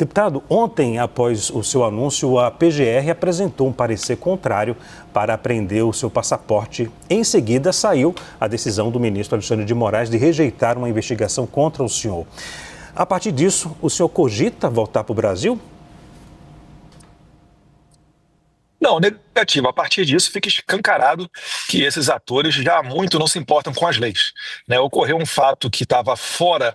Deputado, ontem, após o seu anúncio, a PGR apresentou um parecer contrário para apreender o seu passaporte. Em seguida, saiu a decisão do ministro Alexandre de Moraes de rejeitar uma investigação contra o senhor. A partir disso, o senhor cogita voltar para o Brasil? Não, negativo. A partir disso, fica escancarado que esses atores já há muito não se importam com as leis, né? Ocorreu um fato que estava fora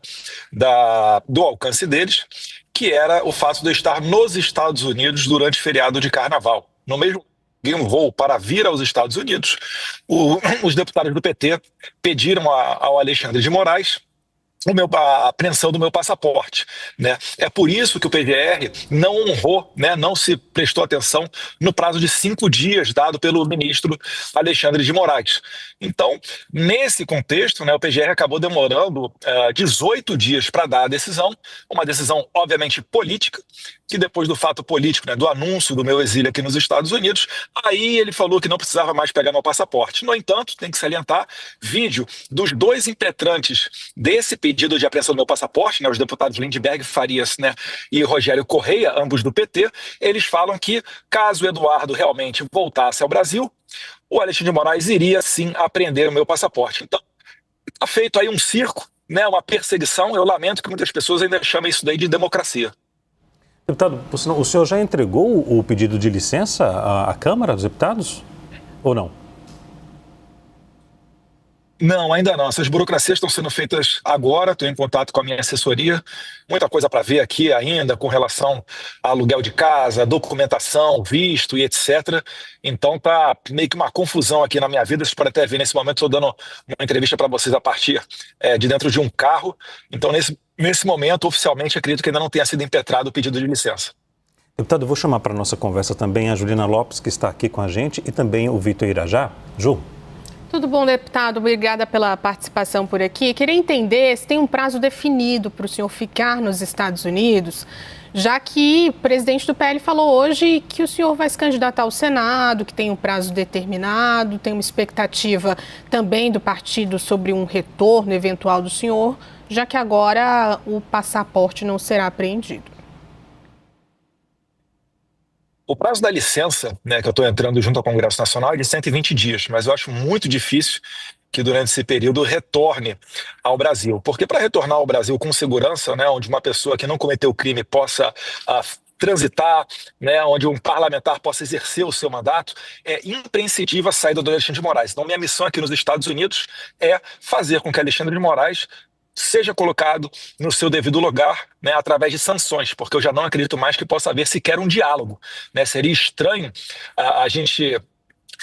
do alcance deles, que era o fato de eu estar nos Estados Unidos durante o feriado de Carnaval. No mesmo voo para vir aos Estados Unidos, os deputados do PT pediram ao Alexandre de Moraes a apreensão do meu passaporte, né? É por isso que o PGR não honrou, né, não se prestou atenção no prazo de 5 dias dado pelo ministro Alexandre de Moraes. Então, nesse contexto, né, o PGR acabou demorando 18 dias para dar a decisão, uma decisão obviamente política, que depois do fato político, né, do anúncio do meu exílio aqui nos Estados Unidos, aí ele falou que não precisava mais pegar meu passaporte. No entanto, tem que salientar, vídeo dos 2 impetrantes desse pedido de apreensão do meu passaporte, né, os deputados Lindbergh Farias, né, e Rogério Correia, ambos do PT, eles falam que caso Eduardo realmente voltasse ao Brasil, o Alexandre de Moraes iria sim apreender o meu passaporte. Então, está feito aí um circo, né, uma perseguição. Eu lamento que muitas pessoas ainda chamem isso daí de democracia. Deputado, o senhor já entregou o pedido de licença à Câmara dos Deputados ou não? Não, ainda não. Essas burocracias estão sendo feitas agora. Estou em contato com a minha assessoria. Muita coisa para ver aqui ainda com relação a aluguel de casa, documentação, visto e etc. Então tá meio que uma confusão aqui na minha vida. Vocês podem até ver nesse momento, estou dando uma entrevista para vocês a partir de dentro de um carro. Então nesse momento, oficialmente, acredito que ainda não tenha sido impetrado o pedido de licença. Deputado, eu vou chamar para a nossa conversa também a Juliana Lopes, que está aqui com a gente, e também o Vitor Irajá. Ju. Tudo bom, deputado? Obrigada pela participação por aqui. Queria entender se tem um prazo definido para o senhor ficar nos Estados Unidos, já que o presidente do PL falou hoje que o senhor vai se candidatar ao Senado, que tem um prazo determinado, tem uma expectativa também do partido sobre um retorno eventual do senhor, já que agora o passaporte não será apreendido. O prazo da licença, né, que eu estou entrando junto ao Congresso Nacional é de 120 dias, mas eu acho muito difícil que durante esse período retorne ao Brasil. Porque para retornar ao Brasil com segurança, né, onde uma pessoa que não cometeu crime possa transitar, né, onde um parlamentar possa exercer o seu mandato, é imprescindível a saída do Alexandre de Moraes. Então, minha missão aqui nos Estados Unidos é fazer com que Alexandre de Moraes seja colocado no seu devido lugar, né, através de sanções, porque eu já não acredito mais que possa haver sequer um diálogo, né? Seria estranho a gente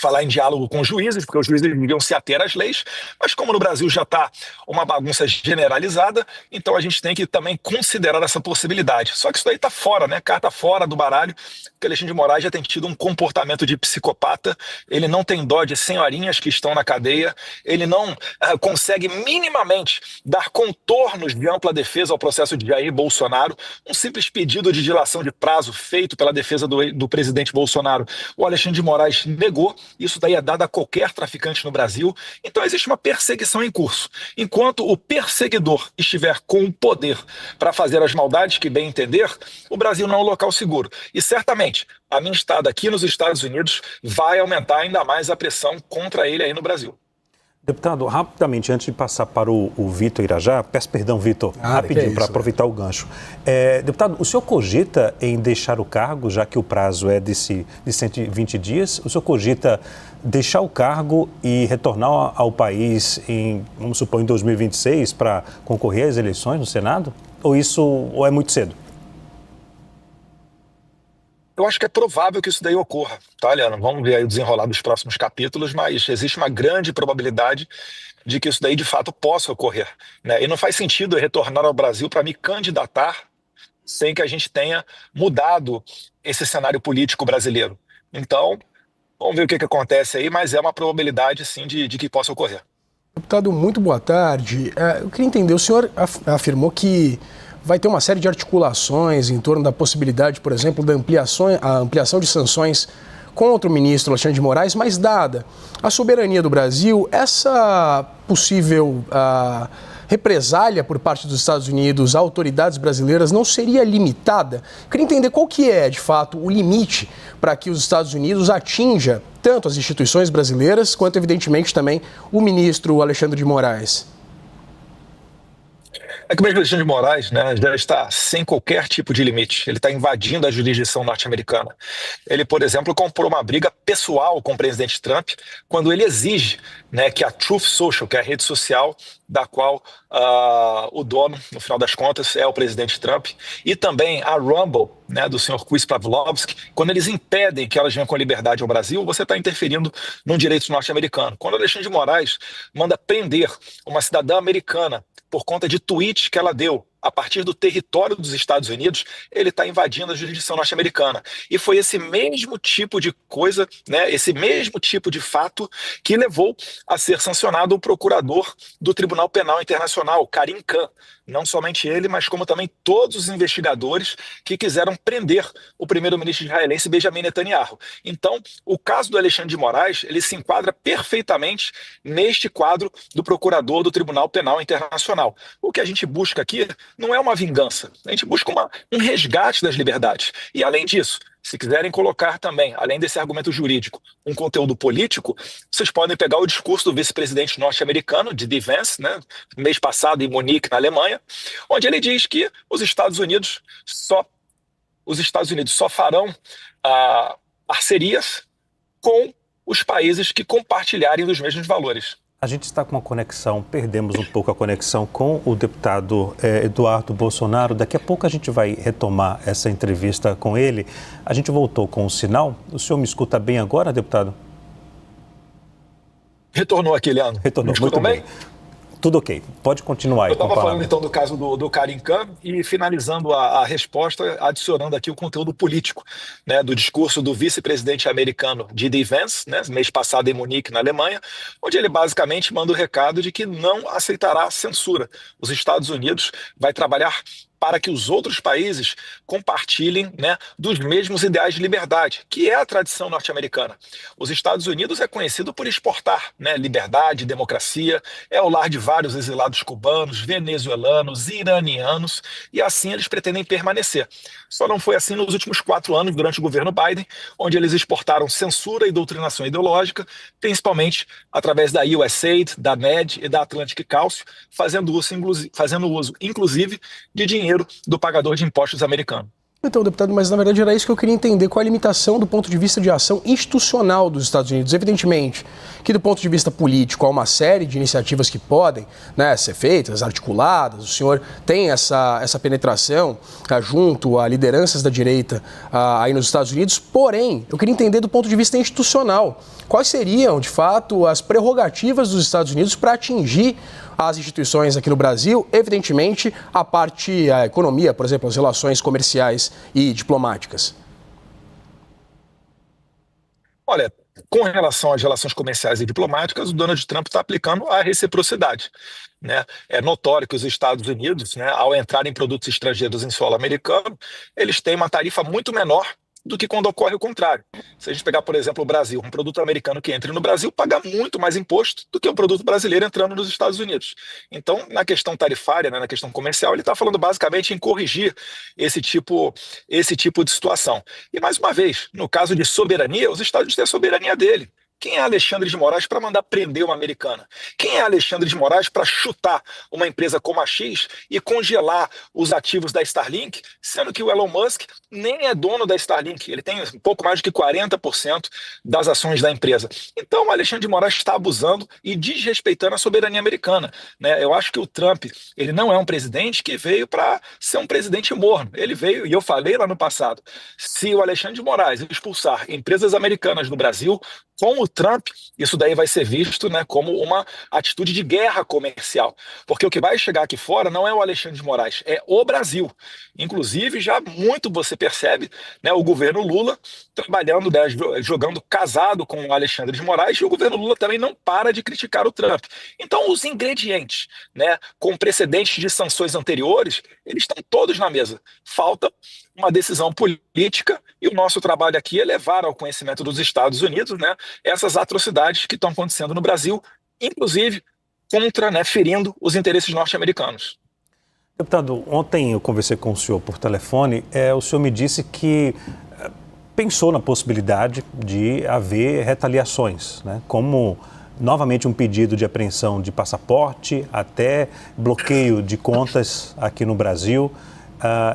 falar em diálogo com os juízes, porque os juízes deviam se ater às leis, mas como no Brasil já está uma bagunça generalizada, então a gente tem que também considerar essa possibilidade. Só que isso daí está fora, né? Carta fora do baralho, porque Alexandre de Moraes já tem tido um comportamento de psicopata, ele não tem dó de senhorinhas que estão na cadeia, ele não consegue minimamente dar contornos de ampla defesa ao processo de Jair Bolsonaro, um simples pedido de dilação de prazo feito pela defesa do presidente Bolsonaro, o Alexandre de Moraes negou. Isso daí é dado a qualquer traficante no Brasil. Então existe uma perseguição em curso. Enquanto o perseguidor estiver com o poder para fazer as maldades que bem entender, o Brasil não é um local seguro. E certamente a minha estada aqui nos Estados Unidos vai aumentar ainda mais a pressão contra ele aí no Brasil. Deputado, rapidamente, antes de passar para o Vitor Irajá, peço perdão, Vitor, rapidinho, para aproveitar o gancho. Deputado, o senhor cogita em deixar o cargo, já que o prazo é de 120 dias? O senhor cogita deixar o cargo e retornar ao país vamos supor, em 2026 para concorrer às eleições no Senado? Ou é muito cedo? Eu acho que é provável que isso daí ocorra, tá, Leandro? Vamos ver aí o desenrolar dos próximos capítulos, mas existe uma grande probabilidade de que isso daí de fato possa ocorrer, né? E não faz sentido eu retornar ao Brasil para me candidatar sem que a gente tenha mudado esse cenário político brasileiro. Então, vamos ver o que acontece aí, mas é uma probabilidade, sim, de que possa ocorrer. Deputado, muito boa tarde. Eu queria entender, o senhor afirmou que vai ter uma série de articulações em torno da possibilidade, por exemplo, da ampliação de sanções contra o ministro Alexandre de Moraes, mas dada a soberania do Brasil, essa possível represália por parte dos Estados Unidos a autoridades brasileiras não seria limitada? Queria entender qual que é, de fato, o limite para que os Estados Unidos atinja tanto as instituições brasileiras quanto, evidentemente, também o ministro Alexandre de Moraes. É que o ministro Alexandre de Moraes, né, já está sem qualquer tipo de limite. Ele está invadindo a jurisdição norte-americana. Ele, por exemplo, comprou uma briga pessoal com o presidente Trump quando ele exige, né, que a Truth Social, que é a rede social da qual o dono, no final das contas, é o presidente Trump, e também a Rumble, né, do senhor Chris Pavlovski, quando eles impedem que elas venham com liberdade ao Brasil, você está interferindo no direito norte-americano. Quando Alexandre de Moraes manda prender uma cidadã americana por conta de tweets que ela deu a partir do território dos Estados Unidos, ele está invadindo a jurisdição norte-americana. E foi esse mesmo tipo de coisa, né, esse mesmo tipo de fato que levou a ser sancionado o procurador do Tribunal Penal Internacional, Karim Khan. Não somente ele, mas como também todos os investigadores que quiseram prender o primeiro-ministro israelense Benjamin Netanyahu. Então, o caso do Alexandre de Moraes, ele se enquadra perfeitamente neste quadro do procurador do Tribunal Penal Internacional. O que a gente busca aqui não é uma vingança, a gente busca um resgate das liberdades. E além disso, se quiserem colocar também, além desse argumento jurídico, um conteúdo político, vocês podem pegar o discurso do vice-presidente norte-americano, de Vance, né, mês passado em Munique, na Alemanha, onde ele diz que os Estados Unidos só farão parcerias com os países que compartilharem dos mesmos valores. A gente está com uma conexão, perdemos um pouco a conexão com o deputado Eduardo Bolsonaro. Daqui a pouco a gente vai retomar essa entrevista com ele. A gente voltou com o sinal. O senhor me escuta bem agora, deputado? Retornou aqui, Leandro. Retornou, muito bem. Tudo ok, pode continuar aí. Eu estava falando então do caso do Karim Khan e finalizando a resposta, adicionando aqui o conteúdo político, né, do discurso do vice-presidente americano J.D. Vance, né, mês passado em Munique, na Alemanha, onde ele basicamente manda o recado de que não aceitará censura. Os Estados Unidos vai trabalhar para que os outros países compartilhem, né, dos mesmos ideais de liberdade, que é a tradição norte-americana. Os Estados Unidos é conhecido por exportar, né, liberdade, democracia, é o lar de vários exilados cubanos, venezuelanos, iranianos, e assim eles pretendem permanecer. Só não foi assim nos últimos 4 anos, durante o governo Biden, onde eles exportaram censura e doutrinação ideológica, principalmente através da USAID, da MED e da Atlantic Council, fazendo uso, inclusive, de dinheiro do pagador de impostos americano. Então, deputado, mas na verdade era isso que eu queria entender, qual a limitação do ponto de vista de ação institucional dos Estados Unidos. Evidentemente que do ponto de vista político há uma série de iniciativas que podem, né, ser feitas, articuladas, o senhor tem essa penetração junto a lideranças da direita aí nos Estados Unidos, porém, eu queria entender do ponto de vista institucional, quais seriam, de fato, as prerrogativas dos Estados Unidos para atingir as instituições aqui no Brasil, evidentemente a economia, por exemplo, as relações comerciais e diplomáticas? Olha, com relação às relações comerciais e diplomáticas, o Donald Trump está aplicando a reciprocidade, né? É notório que os Estados Unidos, né, ao entrar em produtos estrangeiros em solo americano, eles têm uma tarifa muito menor do que quando ocorre o contrário. Se a gente pegar, por exemplo, o Brasil, um produto americano que entra no Brasil paga muito mais imposto do que um produto brasileiro entrando nos Estados Unidos. Então, na questão tarifária, né, na questão comercial, ele está falando basicamente em corrigir esse tipo de situação. E, mais uma vez, no caso de soberania, os Estados Unidos têm a soberania dele. Quem é Alexandre de Moraes para mandar prender uma americana? Quem é Alexandre de Moraes para chutar uma empresa como a X e congelar os ativos da Starlink, sendo que o Elon Musk nem é dono da Starlink, ele tem um pouco mais de 40% das ações da empresa. Então, o Alexandre de Moraes está abusando e desrespeitando a soberania americana, né? Eu acho que o Trump, ele não é um presidente que veio para ser um presidente morno. Ele veio, e eu falei lá no passado, se o Alexandre de Moraes expulsar empresas americanas do Brasil, com o Trump, isso daí vai ser visto, né, como uma atitude de guerra comercial. Porque o que vai chegar aqui fora não é o Alexandre de Moraes, é o Brasil. Inclusive, já muito você percebe, né, o governo Lula trabalhando, né, jogando casado com o Alexandre de Moraes, e o governo Lula também não para de criticar o Trump. Então, os ingredientes, né, com precedentes de sanções anteriores, eles estão todos na mesa. Falta uma decisão política, e o nosso trabalho aqui é levar ao conhecimento dos Estados Unidos, né, essas atrocidades que estão acontecendo no Brasil, inclusive contra, né, ferindo os interesses norte-americanos. Deputado, ontem eu conversei com o senhor por telefone, o senhor me disse que pensou na possibilidade de haver retaliações, né? Como novamente um pedido de apreensão de passaporte, até bloqueio de contas aqui no Brasil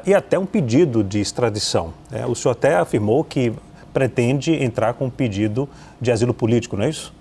e até um pedido de extradição. O senhor até afirmou que pretende entrar com um pedido de asilo político, não é isso?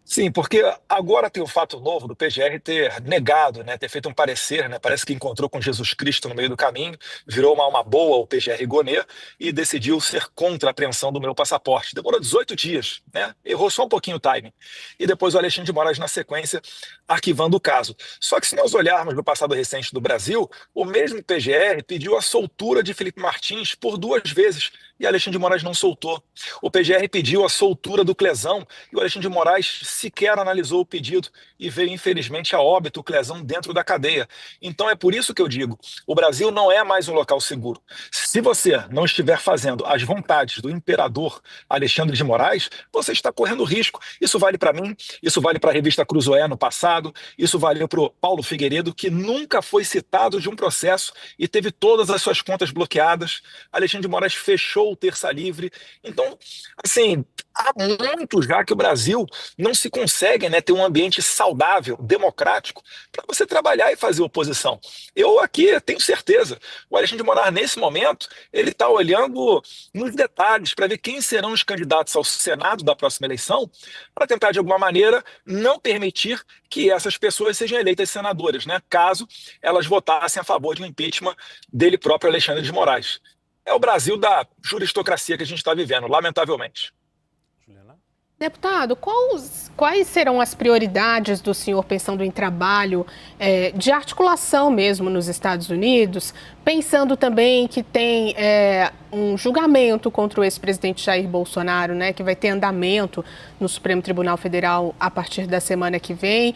Sim, porque agora tem o fato novo do PGR ter negado, né, ter feito um parecer, né, parece que encontrou com Jesus Cristo no meio do caminho, virou uma alma boa o PGR Gonê e decidiu ser contra a apreensão do meu passaporte. Demorou 18 dias, né, errou só um pouquinho o timing. E depois o Alexandre de Moraes, na sequência, arquivando o caso. Só que se nós olharmos no passado recente do Brasil, o mesmo PGR pediu a soltura de Felipe Martins por 2 vezes e Alexandre de Moraes não soltou. O PGR pediu a soltura do Clezão e o Alexandre de Moraes sequer analisou o pedido e veio, infelizmente, a óbito o Clezão dentro da cadeia. Então é por isso que eu digo, o Brasil não é mais um local seguro. Se você não estiver fazendo as vontades do imperador Alexandre de Moraes, você está correndo risco. Isso vale para mim, isso vale para a revista Cruzoé no passado, isso valeu para o Paulo Figueiredo, que nunca foi citado de um processo e teve todas as suas contas bloqueadas. Alexandre de Moraes fechou o terça livre. Então, assim, há muito já que o Brasil não se consegue, né, ter um ambiente saudável, democrático, para você trabalhar e fazer oposição. Eu aqui tenho certeza, o Alexandre de Moraes, nesse momento, ele está olhando nos detalhes para ver quem serão os candidatos ao Senado da próxima eleição, para tentar, de alguma maneira, não permitir que essas pessoas sejam eleitas senadoras, né, caso elas votassem a favor de um impeachment dele próprio, Alexandre de Moraes. É o Brasil da juristocracia que a gente está vivendo, lamentavelmente. Deputado, quais serão as prioridades do senhor pensando em trabalho de articulação mesmo nos Estados Unidos, pensando também que tem um julgamento contra o ex-presidente Jair Bolsonaro, né, que vai ter andamento no Supremo Tribunal Federal a partir da semana que vem.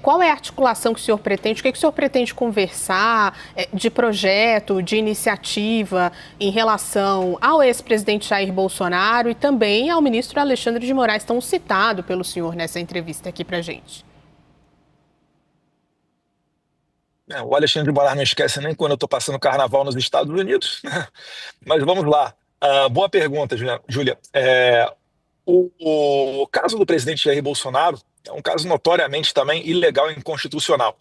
Qual é a articulação que o senhor pretende? O que o senhor pretende conversar de projeto, de iniciativa em relação ao ex-presidente Jair Bolsonaro e também ao ministro Alexandre de Moraes, tão citado pelo senhor nessa entrevista aqui pra gente? O Alexandre de Moraes não esquece nem quando eu estou passando carnaval nos Estados Unidos. Mas vamos lá. Boa pergunta, Júlia. O caso do presidente Jair Bolsonaro é um caso notoriamente também ilegal e inconstitucional.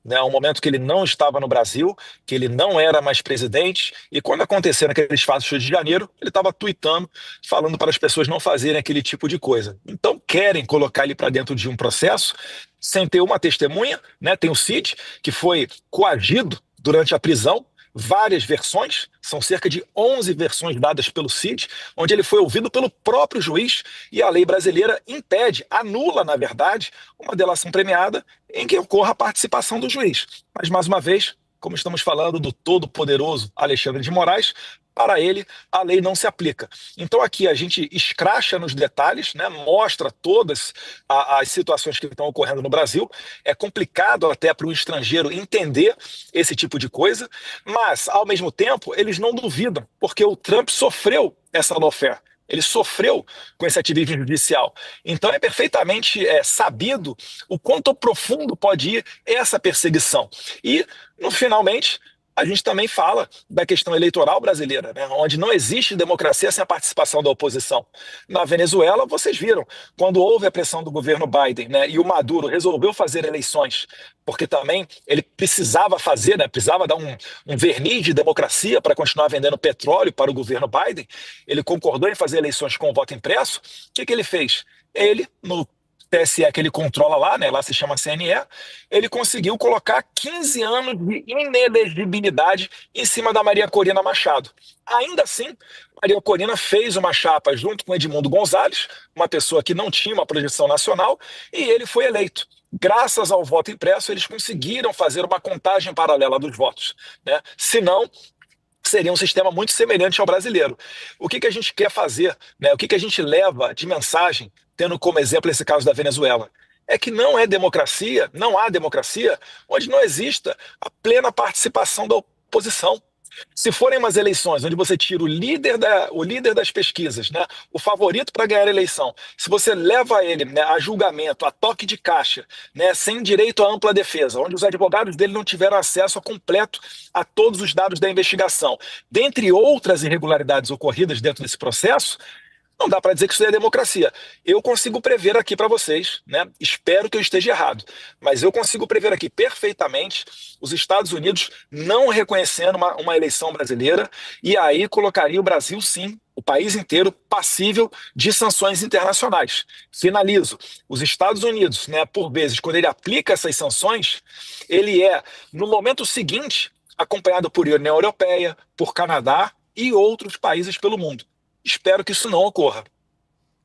Né? Um momento que ele não estava no Brasil, que ele não era mais presidente, e quando aconteceram aqueles fatos do Rio de Janeiro, ele estava tuitando, falando para as pessoas não fazerem aquele tipo de coisa. Então querem colocar ele para dentro de um processo sem ter uma testemunha, né? Tem o Cid, que foi coagido durante a prisão, várias versões, são cerca de 11 versões dadas pelo Cid, onde ele foi ouvido pelo próprio juiz e a lei brasileira impede, anula, na verdade, uma delação premiada em que ocorra a participação do juiz. Mas, mais uma vez, como estamos falando do todo-poderoso Alexandre de Moraes, para ele a lei não se aplica. Então aqui a gente escracha nos detalhes, né, mostra todas as situações que estão ocorrendo no Brasil. É complicado até para o estrangeiro entender esse tipo de coisa, mas ao mesmo tempo eles não duvidam, porque o Trump sofreu essa lawfare. Ele sofreu com esse ativismo judicial. Então é perfeitamente sabido o quanto profundo pode ir essa perseguição. E, finalmente, a gente também fala da questão eleitoral brasileira, né, onde não existe democracia sem a participação da oposição. Na Venezuela, vocês viram, quando houve a pressão do governo Biden, né, e o Maduro resolveu fazer eleições, porque também ele precisava fazer, né, precisava dar um verniz de democracia para continuar vendendo petróleo para o governo Biden, ele concordou em fazer eleições com o voto impresso. O que ele fez? Ele, no TSE que ele controla lá, né, lá se chama CNE, ele conseguiu colocar 15 anos de inelegibilidade em cima da Maria Corina Machado. Ainda assim, Maria Corina fez uma chapa junto com Edmundo Gonzalez, uma pessoa que não tinha uma projeção nacional, e ele foi eleito. Graças ao voto impresso, eles conseguiram fazer uma contagem paralela dos votos, né? Senão, seria um sistema muito semelhante ao brasileiro. O que a gente quer fazer, né? O que a gente leva de mensagem, tendo como exemplo esse caso da Venezuela? É que não é democracia, não há democracia onde não exista a plena participação da oposição. Se forem umas eleições onde você tira o líder das pesquisas, né, o favorito para ganhar a eleição, se você leva ele, né, a julgamento, a toque de caixa, né, sem direito à ampla defesa, onde os advogados dele não tiveram acesso completo a todos os dados da investigação, dentre outras irregularidades ocorridas dentro desse processo, não dá para dizer que isso é democracia. Eu consigo prever aqui para vocês, né? Espero que eu esteja errado, mas eu consigo prever aqui perfeitamente os Estados Unidos não reconhecendo uma eleição brasileira e aí colocaria o Brasil, sim, o país inteiro, passível de sanções internacionais. Finalizo. Os Estados Unidos, né, por vezes, quando ele aplica essas sanções, ele é, no momento seguinte, acompanhado por União Europeia, por Canadá e outros países pelo mundo. Espero que isso não ocorra.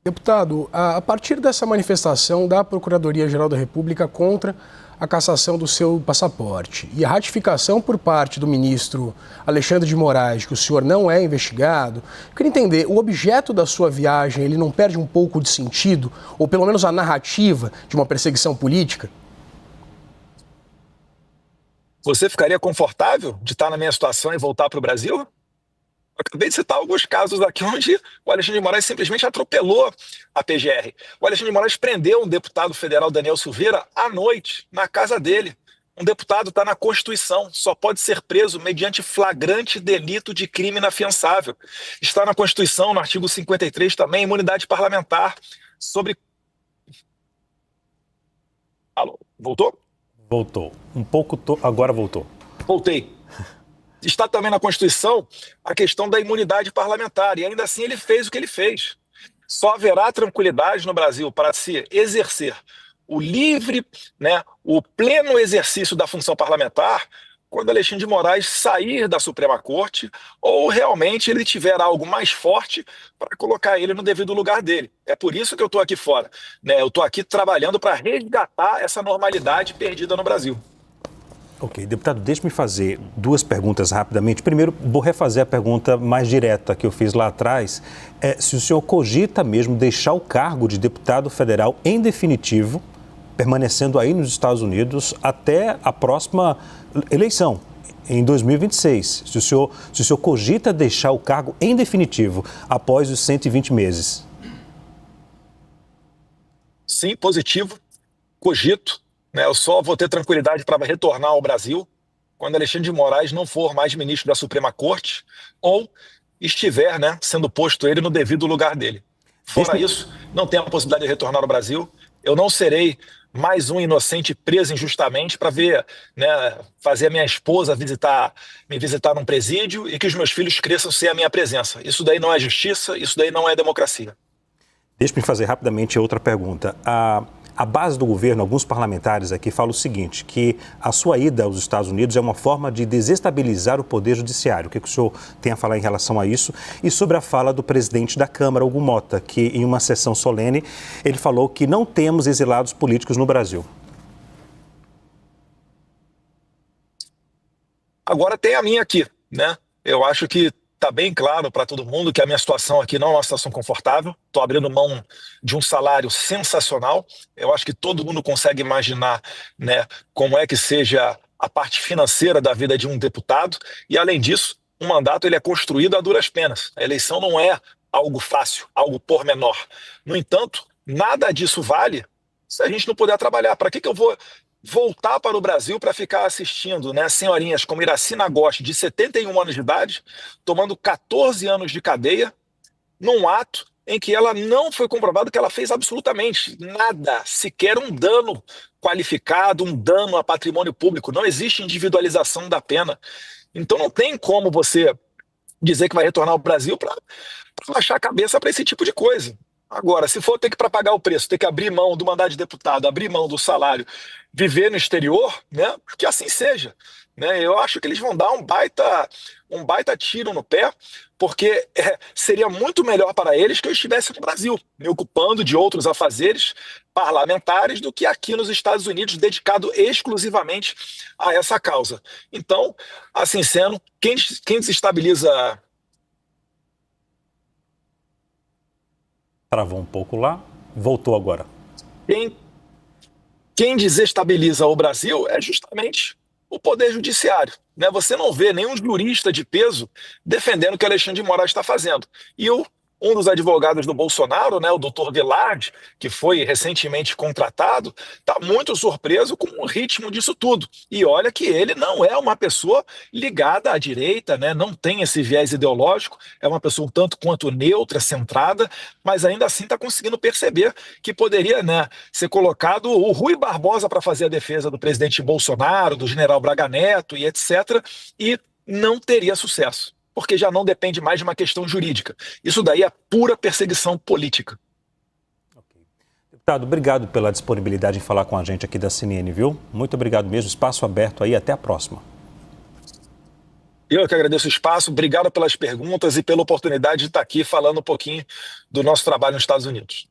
Deputado, a partir dessa manifestação da Procuradoria-Geral da República contra a cassação do seu passaporte e a ratificação por parte do ministro Alexandre de Moraes de que o senhor não é investigado, eu queria entender, o objeto da sua viagem, ele não perde um pouco de sentido, ou pelo menos a narrativa de uma perseguição política? Você ficaria confortável de estar na minha situação e voltar para o Brasil? Acabei de citar alguns casos aqui onde o Alexandre de Moraes simplesmente atropelou a PGR. O Alexandre de Moraes prendeu um deputado federal, Daniel Silveira, à noite, na casa dele. Um deputado está na Constituição, só pode ser preso mediante flagrante delito de crime inafiançável. Está na Constituição, no artigo 53 também, imunidade parlamentar. Sobre... Alô, voltou? Voltou. Um pouco, agora voltou. Voltei. Está também na Constituição a questão da imunidade parlamentar, e ainda assim ele fez o que ele fez. Só haverá tranquilidade no Brasil para se exercer o livre, né, o pleno exercício da função parlamentar quando Alexandre de Moraes sair da Suprema Corte ou realmente ele tiver algo mais forte para colocar ele no devido lugar dele. É por isso que eu estou aqui fora, né? Eu estou aqui trabalhando para resgatar essa normalidade perdida no Brasil. Ok, deputado, deixe-me fazer duas perguntas rapidamente. Primeiro, vou refazer a pergunta mais direta que eu fiz lá atrás. Se o senhor cogita mesmo deixar o cargo de deputado federal em definitivo, permanecendo aí nos Estados Unidos até a próxima eleição, em 2026. Se o senhor cogita deixar o cargo em definitivo após os 120 meses. Sim, positivo. Cogito. Eu só vou ter tranquilidade para retornar ao Brasil quando Alexandre de Moraes não for mais ministro da Suprema Corte ou estiver, né, sendo posto ele no devido lugar dele. Fora isso, não tenho a possibilidade de retornar ao Brasil. Eu não serei mais um inocente preso injustamente para ver, né, fazer a minha esposa me visitar num presídio e que os meus filhos cresçam sem a minha presença. Isso daí não é justiça, isso daí não é democracia. Deixe-me fazer rapidamente outra pergunta. A base do governo, alguns parlamentares aqui falam o seguinte, que a sua ida aos Estados Unidos é uma forma de desestabilizar o poder judiciário. O que o senhor tem a falar em relação a isso? E sobre a fala do presidente da Câmara, Hugo Mota, que em uma sessão solene, ele falou que não temos exilados políticos no Brasil. Agora tem a minha aqui, né? Eu acho que está bem claro para todo mundo que a minha situação aqui não é uma situação confortável. Estou abrindo mão de um salário sensacional. Eu acho que todo mundo consegue imaginar, né, como é que seja a parte financeira da vida de um deputado. E, além disso, um mandato ele é construído a duras penas. A eleição não é algo fácil, algo pormenor. No entanto, nada disso vale se a gente não puder trabalhar. Para que eu vou voltar para o Brasil para ficar assistindo, né, senhorinhas como Iracina Gotti, de 71 anos de idade, tomando 14 anos de cadeia, num ato em que ela não foi comprovado que ela fez absolutamente nada, sequer um dano qualificado, um dano a patrimônio público. Não existe individualização da pena. Então não tem como você dizer que vai retornar ao Brasil para baixar a cabeça para esse tipo de coisa. Agora, se for ter que para pagar o preço, ter que abrir mão do mandato de deputado, abrir mão do salário, viver no exterior, né, que assim seja. Né, eu acho que eles vão dar um baita tiro no pé, porque seria muito melhor para eles que eu estivesse no Brasil, me ocupando de outros afazeres parlamentares do que aqui nos Estados Unidos, dedicado exclusivamente a essa causa. Então, assim sendo, quem desestabiliza... Travou um pouco lá, voltou agora. Quem desestabiliza o Brasil é justamente o Poder Judiciário, né? Você não vê nenhum jurista de peso defendendo o que Alexandre de Moraes está fazendo. E um dos advogados do Bolsonaro, né, o doutor Villard, que foi recentemente contratado, está muito surpreso com o ritmo disso tudo. E olha que ele não é uma pessoa ligada à direita, né, não tem esse viés ideológico, é uma pessoa um tanto quanto neutra, centrada, mas ainda assim está conseguindo perceber que poderia, né, ser colocado o Rui Barbosa para fazer a defesa do presidente Bolsonaro, do general Braga Neto e etc., e não teria sucesso, porque já não depende mais de uma questão jurídica. Isso daí é pura perseguição política. Deputado, obrigado pela disponibilidade em falar com a gente aqui da CNN, viu? Muito obrigado mesmo, espaço aberto aí, até a próxima. Eu que agradeço o espaço, obrigado pelas perguntas e pela oportunidade de estar aqui falando um pouquinho do nosso trabalho nos Estados Unidos.